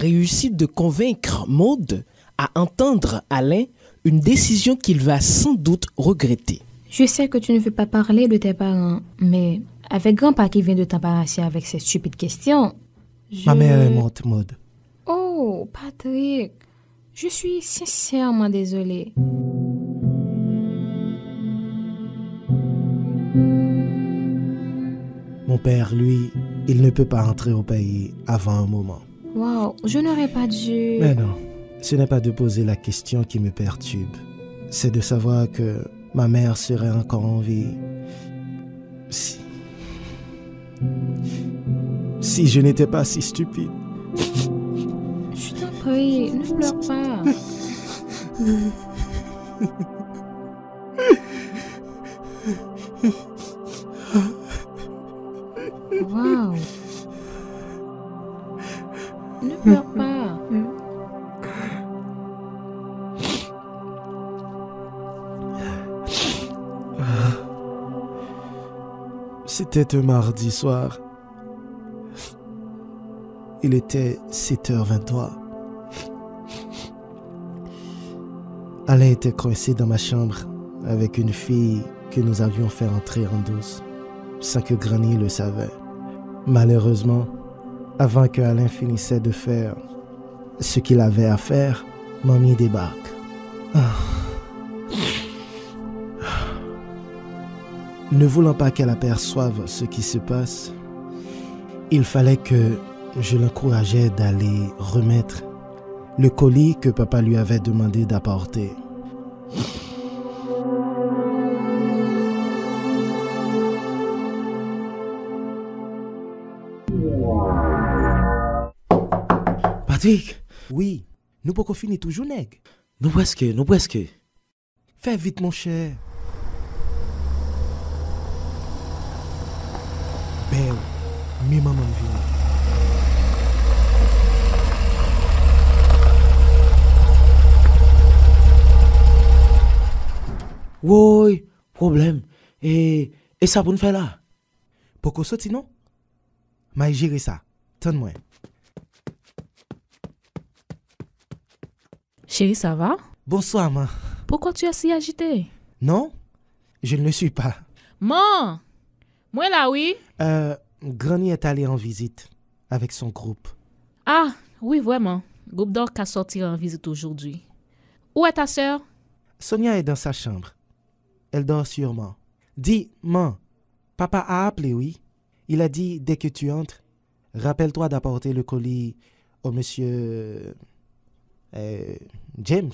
réussi de convaincre Maud à entendre Alain, une décision qu'il va sans doute regretter. Je sais que tu ne veux pas parler de tes parents, mais avec grand-papa qui vient de t'embarrasser avec ces stupides questions, Ma mère est morte, Maud. Oh, Patrick, je suis sincèrement désolée. Mon père, lui, il ne peut pas entrer au pays avant un moment. Wow, je n'aurais pas dû... Mais non, ce n'est pas de poser la question qui me perturbe. C'est de savoir que ma mère serait encore en vie. Si je n'étais pas si stupide. Je t'en prie, ne pleure pas. Wow. Ne pleure pas. C'était un mardi soir. Il était 7h23. Alain était coincé dans ma chambre avec une fille que nous avions fait entrer en douce, sans que Granny le savait. Malheureusement, avant que Alain finissait de faire ce qu'il avait à faire, Mamie débarque. Ne voulant pas qu'elle aperçoive ce qui se passe, il fallait que je l'encourageais d'aller remettre le colis que papa lui avait demandé d'apporter. Patrick, Oui, nous pouvons finir toujours, nègre. nous presque. Fais vite, mon cher. Ben, mi maman vient. Oui, problème. Et ça pour nous faire là? Pourquoi sorti, non? Mais gérer ça. Tends-moi. Chérie, ça va? Bonsoir, maman. Pourquoi tu es si agité? Non, je ne le suis pas. Maman! Moi là, oui? Granny est allée en visite avec son groupe. Ah, oui, vraiment. Groupe d'or qui a sorti en visite aujourd'hui. Où est ta sœur? Sonia est dans sa chambre. Elle dort sûrement. Dis, maman, papa a appelé, oui? Il a dit, dès que tu entres, rappelle-toi d'apporter le colis au monsieur... James.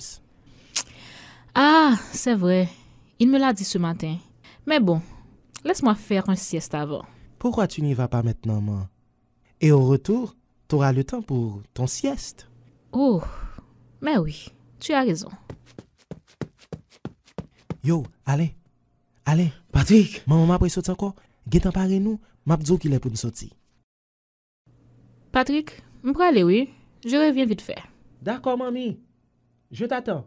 Ah, c'est vrai. Il me l'a dit ce matin. Mais bon, laisse-moi faire un sieste avant. Pourquoi tu n'y vas pas maintenant, maman? Et au retour, tu auras le temps pour ton sieste. Oh, mais oui, tu as raison. Yo, allez. Patrick, Maman m'a pris sorti encore. Getan pare nous, m'a dit qu'il est pour nous sortir. Patrick, je peux aller, oui? Je reviens vite fait. d'accord, mamie. Je t'attends.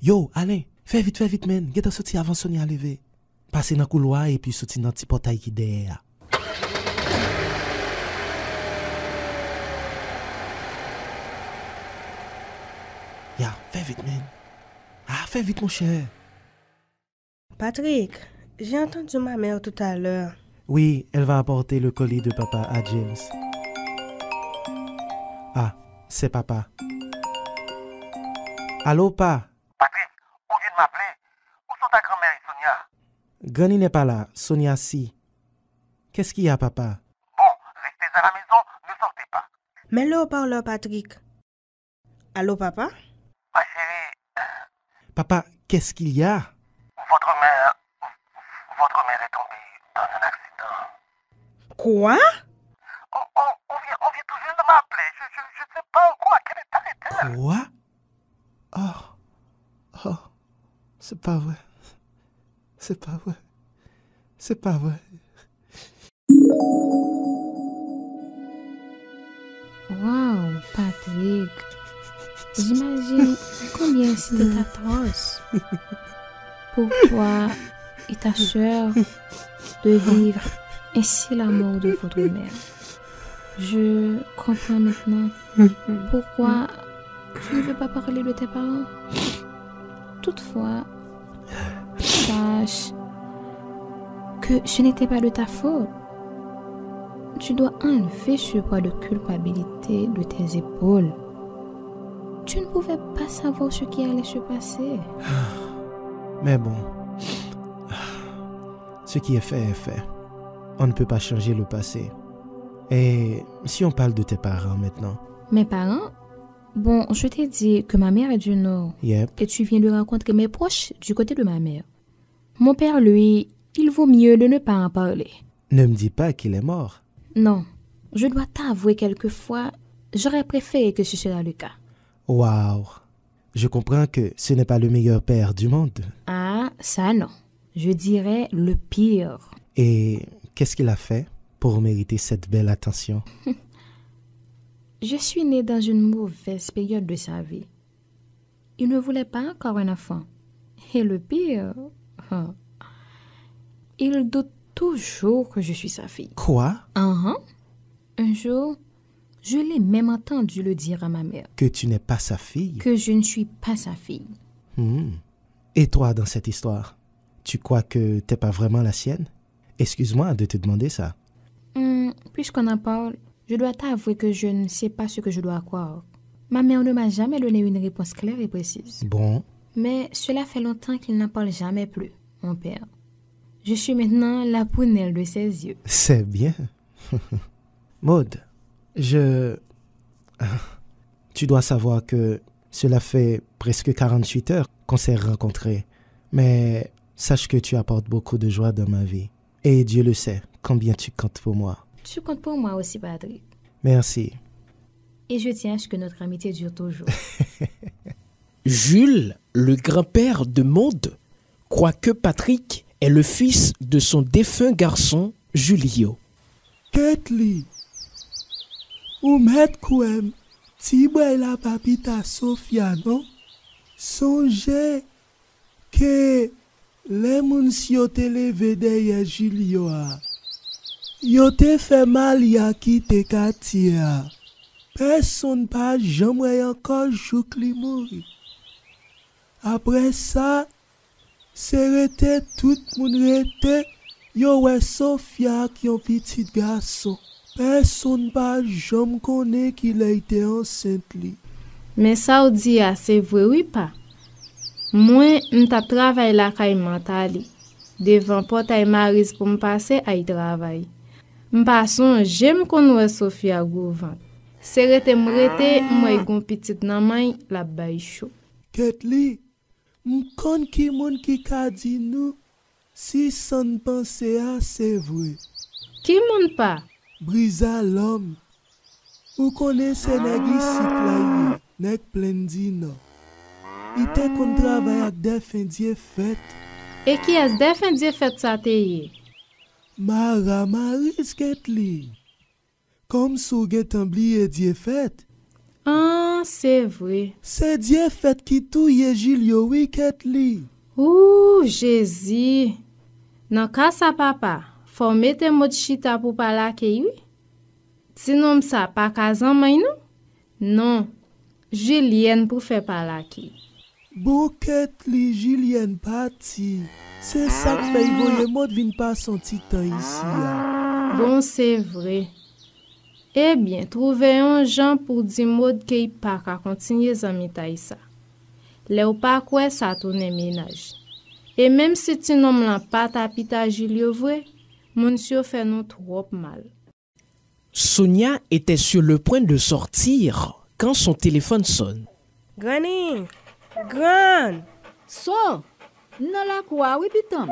Yo, allez, fais vite, men. Getan sorti avant Sonia lever. Passer dans le couloir et puis sortir dans le petit portail qui derrière. Ya, fais vite, men. Ah, fais vite, mon cher. Patrick, j'ai entendu ma mère tout à l'heure. Oui, elle va apporter le colis de papa à James. Ah, c'est papa. Allô, pa? Patrick, on vient de m'appeler. Où sont ta grand-mère et Sonia? Granny n'est pas là, Sonia si. Qu'est-ce qu'il y a, papa? Bon, restez à la maison, ne sortez pas. Mets-le au parleur, Patrick. Allô, papa? Ma chérie, Papa, qu'est-ce qu'il y a? votre mère est tombée dans un accident. Quoi? On vient tout juste de m'appeler. Je ne sais pas encore à quel état est-elle. Quoi? Oh, c'est pas vrai. C'est pas vrai. Wow, Patrick. J'imagine combien c'était atroce pour toi et ta sœur de vivre ainsi la mort de votre mère. Je comprends maintenant pourquoi tu ne veux pas parler de tes parents. Toutefois, sache que ce n'était pas de ta faute. Tu dois enlever ce poids de culpabilité de tes épaules. Tu ne pouvais pas savoir ce qui allait se passer. Mais bon, ce qui est fait. On ne peut pas changer le passé. Et si on parle de tes parents maintenant? Mes parents? Bon, je t'ai dit que ma mère est du Nord. Yep. Et tu viens de rencontrer mes proches du côté de ma mère. Mon père, lui, il vaut mieux de ne pas en parler. Ne me dis pas qu'il est mort. Non, je dois t'avouer quelquefois, j'aurais préféré que ce soit le cas. Waouh. Je comprends que ce n'est pas le meilleur père du monde. Ah, ça non. Je dirais le pire. Et qu'est-ce qu'il a fait pour mériter cette belle attention? Je suis née dans une mauvaise période de sa vie. Il ne voulait pas encore un enfant. Et le pire, il doute toujours que je suis sa fille. Quoi? Un jour, je l'ai même entendu le dire à ma mère. Que tu n'es pas sa fille? Que je ne suis pas sa fille. Et toi, dans cette histoire, tu crois que t'es pas vraiment la sienne? Excuse-moi de te demander ça. Puisqu'on en parle, je dois t'avouer que je ne sais pas ce que je dois croire. Ma mère ne m'a jamais donné une réponse claire et précise. Bon. Mais cela fait longtemps qu'il n'en parle jamais plus, mon père. Je suis maintenant la prunelle de ses yeux. C'est bien. Maud, tu dois savoir que cela fait presque 48 heures qu'on s'est rencontrés. Mais sache que tu apportes beaucoup de joie dans ma vie. Et Dieu le sait, combien tu comptes pour moi. Tu comptes pour moi aussi, Patrick. Merci. Et je tiens à ce que notre amitié dure toujours. Jules, le grand-père de Maud, croit que Patrick est le fils de son défunt garçon, Julio. Ketli, ou met kouem, ti boy la papita Sofia, non? Songe que les moun si yo te leve deye Julio a. Yo te fait mal ya ki te kati a. Personne pas jamais encore jouk li mouri. Après ça, c'est rete tout moun rete, yo wè Sofia qui yon petit garçon. Personne pas jamais connaît qu'il a été enceinte li. Mais ça ou dit c'est vrai oui pas. Moi, m'ta travail la kay mentali. Devant portail Maris pour me passer à y travail. M'passon j'aime qu'on wè Sofia gouvant. C'est rete m'rete moi gon petit nan main la bay chaud. Ketli, m'kon ki moun ki ka di nou si san pense a c'est vrai. Qui moun pas? Brisa l'homme. Ou connaît se nèg ici la nèg plein di non. Il te kon travail ak def indie fête. Et qui est défendu fait ça te? Mara Maris Ketli. Comme sou get oublié die fête. Ah, c'est vrai. C'est die fête qui touye Julio oui Ketli. Ouh, Jésus. Nan ka sa papa, faut mettre mot chita pour parler ke oui. Sinon ça pas kazan may non? Non. Julienne pour faire parler ke. Bon Ketli Julienne parti. C'est ça que fait voyer mode vin pas son titan ici. Bon, c'est vrai. Eh bien, trouver un gens pour dire mode que pas ka continuer zami taïsa. Le ou pas quoi ça tourne ménage. Et même si tu nom la pas tapita Julio vrai, monsieur fait nous trop mal. Sonia était sur le point de sortir quand son téléphone sonne. Granny! Gran! So, nan la kwa oui pitam.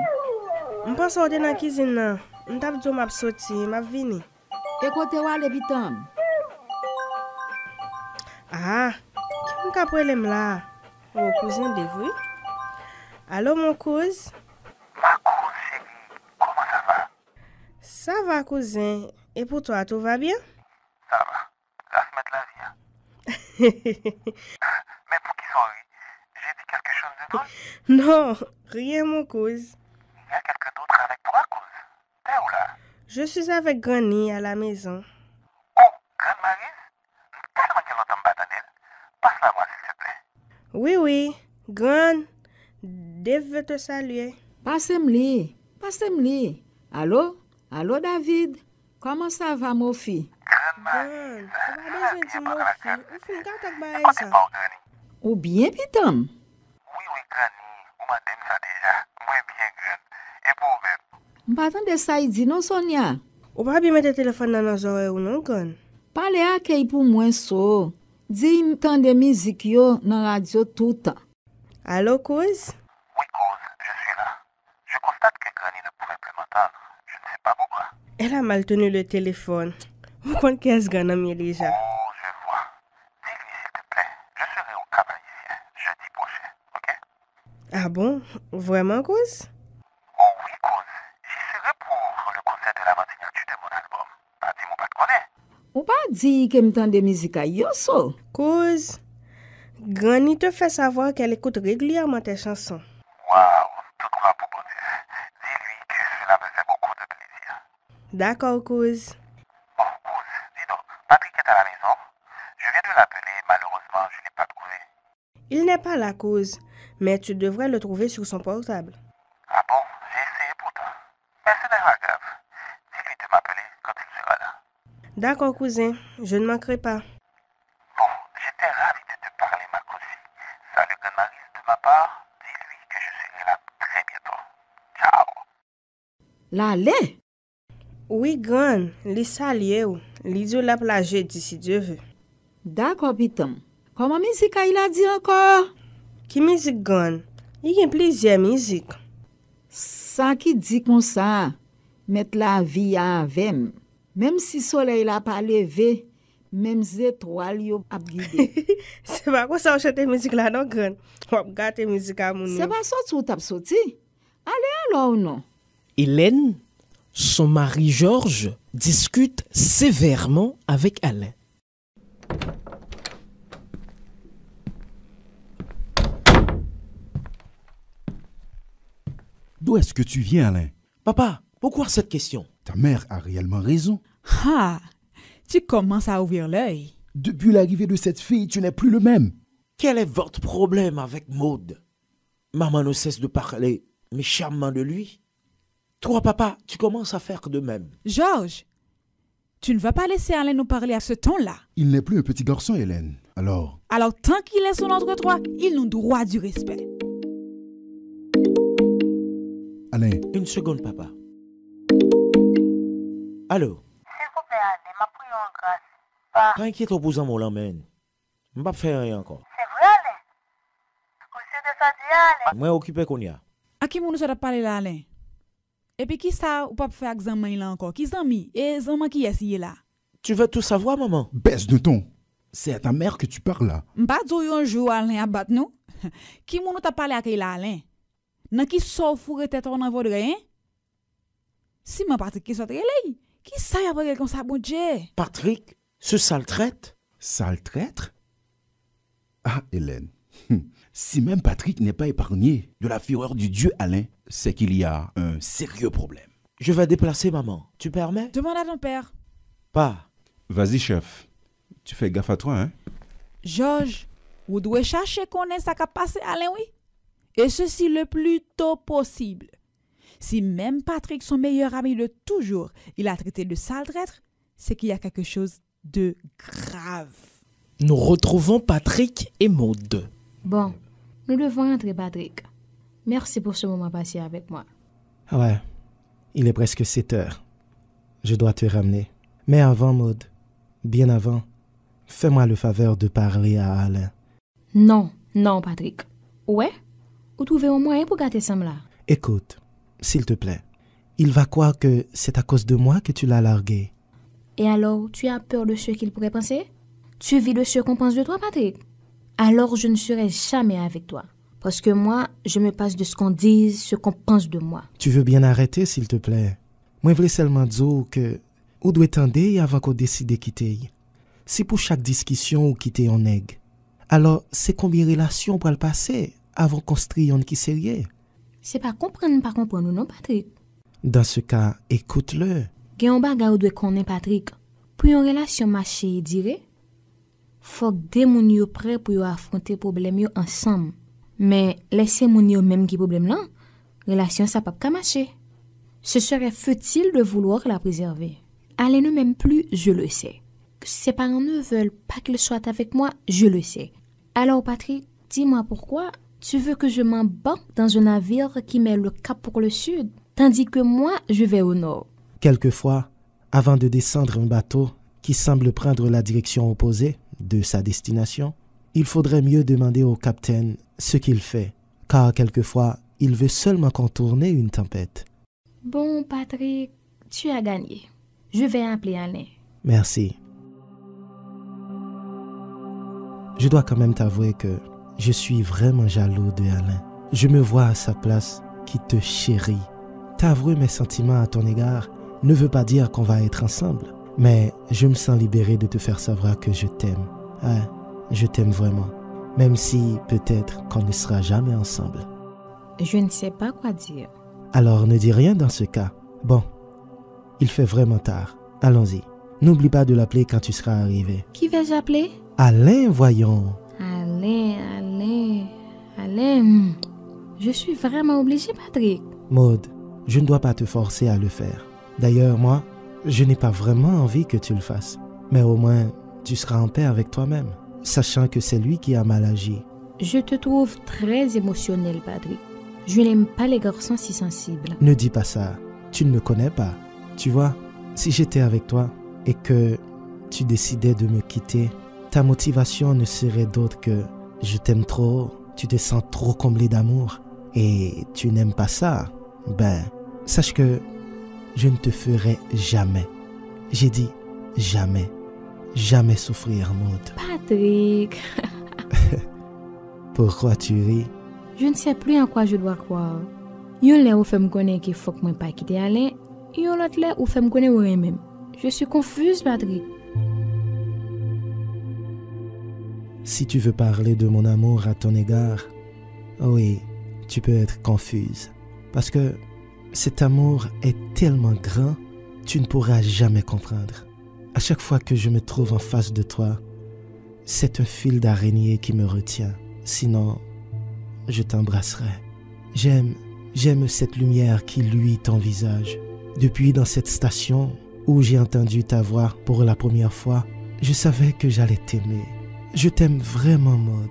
M'pa sorti dans la cuisine nan. M'tap djo m'ap sorti, m'ap vini. E kote wale pitam. Ah, qui m'ka prelem la? Oh, cousin de vous? Allô, mon cousin? Ma cousine chérie, comment ça va? Ça va, cousin. Et pour toi, tout va bien? Ça va. La semaine la vie. Hein? Mais pour qui sont j'ai dit quelque chose de drôle? Non, rien, mon cousin. Il y a quelqu'un d'autre avec toi, cause. T'es où là? Je suis avec Granny à la maison. Oh, Oui, Gran, Dave veut te saluer. Passez-moi. Allô David? Comment ça va, mon fils? Gran, tu vas besoin de mon fils. Ou fin gâte ak baye Pas ça. pas Granny. Ou bien, pitam? Oui, Granny. Ou madame ça déjà. Moi bien Gran. Et pour vous-même. M'patande ça y dit non, Sonia. Ou pas bien mettre téléphone dans nos oreilles ou non, Gran? Parle à kay pour moi so. Dis m'tande musique yo dans radio tout temps. Allô, Kouz? Oui, cause, je suis là. Je constate que Granny ne pouvait plus m'entendre. Je ne sais pas pourquoi. Elle a mal tenu le téléphone. Vous comptez qu'est-ce Gran a mis déjà? Oh, je vois. Dis-lui, s'il te plaît. Je serai au Cap Haïtien jeudi prochain, ok? Ah bon? Vraiment, Kouz? Oh oui, cause. J'y serai pour le concert de la signature de mon album. Pas dit, mon pas de connaître. Ou pas dit que m'tande musique yo so. Kouz, Granny te fait savoir qu'elle écoute régulièrement tes chansons. Waouh, tout droit pour bon Dieu. Dis-lui que cela me fait beaucoup de plaisir. D'accord, Kouz. Bon, cause, dis donc, Patrick est à la maison. Je viens de l'appeler, malheureusement, je ne l'ai pas trouvé. Il n'est pas la cause, mais tu devrais le trouver sur son portable. Ah bon, j'ai essayé pourtant. Mais ce n'est pas grave. Dis-lui de m'appeler quand il sera là. D'accord, cousin, je ne manquerai pas. Bon, j'étais ravi de te parler, Marcosi. Salut, Maris, de ma part. Dis-lui que je serai là très bientôt. Ciao. L'allée? Oui, Gran, li salye ou. Li di ou la plage jeudi si Dieu veut. D'accord, pitam. Comment musique il a dit encore? Qui musique, Gran? Il y a plusieurs musiques. Ça qui dit comme ça, mettre la vie avec. Même si le soleil n'a pas levé, même les étoiles yo ap guide. C'est pas quoi ça ou chante musique là, non, Gran? Ou ap gâte musique à moun. C'est pas sorti ou tap sorti? Allez alors ou non? Hélène, son mari Georges, discute sévèrement avec Alain. D'où est-ce que tu viens, Alain? Papa, pourquoi cette question? Ta mère a réellement raison. Ah, tu commences à ouvrir l'œil. Depuis l'arrivée de cette fille, tu n'es plus le même. Quel est votre problème avec Maud? Maman ne cesse de parler méchamment de lui. Toi, papa, tu commences à faire de même. Georges, tu ne vas pas laisser Alain nous parler à ce ton-là. Il n'est plus un petit garçon, Hélène. Alors, Tant qu'il est son entre-toi, il nous doit du respect. Alain, Une seconde, papa. Allô? S'il vous plaît, allez, ma prière en grâce. Pas. Pas inquiète, opposant mon l'emmène. Je ne vais pas faire rien encore. C'est vrai, allez. Aussi de ça dit, allez. Moi, occupé qu'on y a. À qui nous a parlé là, Alain? Et puis qui ça ou pas faire examen là encore? Qui zami? Et zami qui est ici là? Tu veux tout savoir, maman? baisse de ton. C'est à ta mère que tu parles là. M'pas dit un jour Alain a battu nous? Qui nous t'a parlé à qui là, Alain? Nan qui sort fourre tête en avant de rien? Si ma partie qui sort relay, qui ça y a pas comme ça, bon Dieu? Patrick, ce sale traite? Sale traître? Ah, Hélène. Si même Patrick n'est pas épargné de la fureur du dieu Alain, c'est qu'il y a un sérieux problème. Je vais déplacer maman. Tu permets? Demande à ton père. Pas. Vas-y, chef. Tu fais gaffe à toi, hein? Georges, vous devez chercher qu'on est ça qui a passé Alain, oui? Et ceci le plus tôt possible. Si même Patrick, son meilleur ami de toujours, il a traité de sale traître, c'est qu'il y a quelque chose de grave. Nous retrouvons Patrick et Maud. Bon, nous devons rentrer, Patrick. Merci pour ce moment passé avec moi. Ouais, il est presque 7 heures. Je dois te ramener. Mais avant, Maud, bien avant, fais-moi le faveur de parler à Alain. Non, Patrick. Ouais? Vous trouvez un moyen pour gâter Sam là? Écoute, s'il te plaît, il va croire que c'est à cause de moi que tu l'as largué. Et alors, tu as peur de ce qu'il pourrait penser? Tu vis de ce qu'on pense de toi, Patrick? Alors, je ne serai jamais avec toi. Parce que moi, je me passe de ce qu'on dit, ce qu'on pense de moi. Tu veux bien arrêter, s'il te plaît? Moi, je voulais seulement dire que on doit attendre avant qu'on décide de quitter. Si pour chaque discussion ou quitter on nègre, alors c'est combien de relations pour le passer avant qu'on construise un qui sérieux? C'est pas comprendre, pas comprendre, non, Patrick? Dans ce cas, écoute-le. Gen yon bagay ou doit connaître, Patrick. Pour une relation marcher et dire, Faut que deux moun yo prêt pour yo affronter problème yo ensemble. Mais laisser moun yo même qui problème là, relation ça pas marcher. Ce serait futile de vouloir la préserver. Alain ne m'aime plus, je le sais. Que ses parents ne veulent pas qu'il soit avec moi, je le sais. Alors Patrick, dis-moi pourquoi tu veux que je m'embarque dans un navire qui met le cap pour le sud, tandis que moi, je vais au nord. Quelquefois, avant de descendre un bateau qui semble prendre la direction opposée de sa destination, il faudrait mieux demander au capitaine ce qu'il fait, car quelquefois, il veut seulement contourner une tempête. Bon, Patrick, tu as gagné. Je vais appeler Alain. Merci. Je dois quand même t'avouer que je suis vraiment jaloux de Alain. Je me vois à sa place qui te chérit. T'avouer mes sentiments à ton égard ne veut pas dire qu'on va être ensemble, mais je me sens libéré de te faire savoir que je t'aime. Ouais, je t'aime vraiment, même si peut-être qu'on ne sera jamais ensemble. Je ne sais pas quoi dire. Alors ne dis rien dans ce cas. Bon, il fait vraiment tard. Allons-y. N'oublie pas de l'appeler quand tu seras arrivé. Qui vais-je appeler? Alain, voyons. Alain. Je suis vraiment obligée, Patrick. Maud, je ne dois pas te forcer à le faire. D'ailleurs, moi, je n'ai pas vraiment envie que tu le fasses. Mais au moins, tu seras en paix avec toi-même, sachant que c'est lui qui a mal agi. Je te trouve très émotionnel, Patrick. Je n'aime pas les garçons si sensibles. Ne dis pas ça. Tu ne me connais pas. Tu vois, si j'étais avec toi et que tu décidais de me quitter, ta motivation ne serait d'autre que je t'aime trop, tu te sens trop comblé d'amour et tu n'aimes pas ça. Ben, sache que je ne te ferai jamais. J'ai dit jamais. Jamais souffrir, Maud. Patrick. Pourquoi tu ris? Je ne sais plus en quoi je dois croire. Yon lè ou fait me connaître qu'il faut que moi pas quitter Alain, yon l'autre lè ou fait me connaître ou même. Je suis confuse, Patrick. Si tu veux parler de mon amour à ton égard, oui, tu peux être confuse. Parce que cet amour est tellement grand, tu ne pourras jamais comprendre. À chaque fois que je me trouve en face de toi, c'est un fil d'araignée qui me retient. Sinon, je t'embrasserai. J'aime cette lumière qui luit ton visage. Depuis dans cette station où j'ai entendu ta voix pour la première fois, je savais que j'allais t'aimer. Je t'aime vraiment, Maud.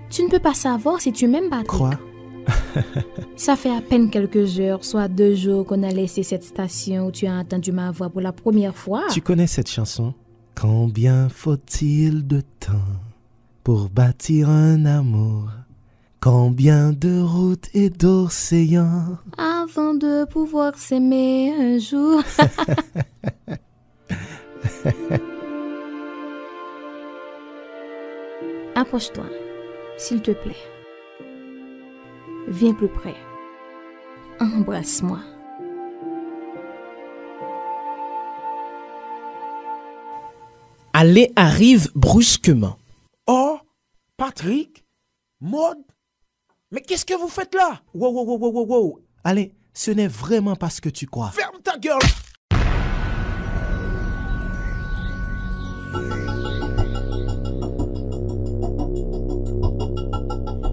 Tu ne peux pas savoir si tu m'aimes, Patrick. Quoi? Ça fait à peine quelques heures, soit 2 jours qu'on a laissé cette station où tu as entendu ma voix pour la première fois. Tu connais cette chanson? Combien faut-il de temps pour bâtir un amour? Combien de routes et d'océans avant de pouvoir s'aimer un jour? Approche-toi, s'il te plaît. Viens plus près. Embrasse-moi. Alain arrive brusquement. Oh, Patrick, Maud, mais qu'est-ce que vous faites là? Wow. Alain, ce n'est vraiment pas ce que tu crois. Ferme ta gueule!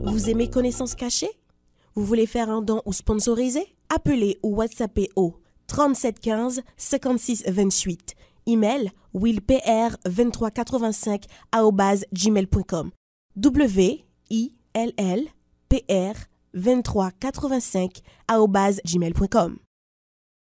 Vous aimez Connaissances cachées? Vous voulez faire un don ou sponsoriser? Appelez ou WhatsAppez au 37 15 56 28. Email willpr2385@gmail.com. willpr2385@gmail.com.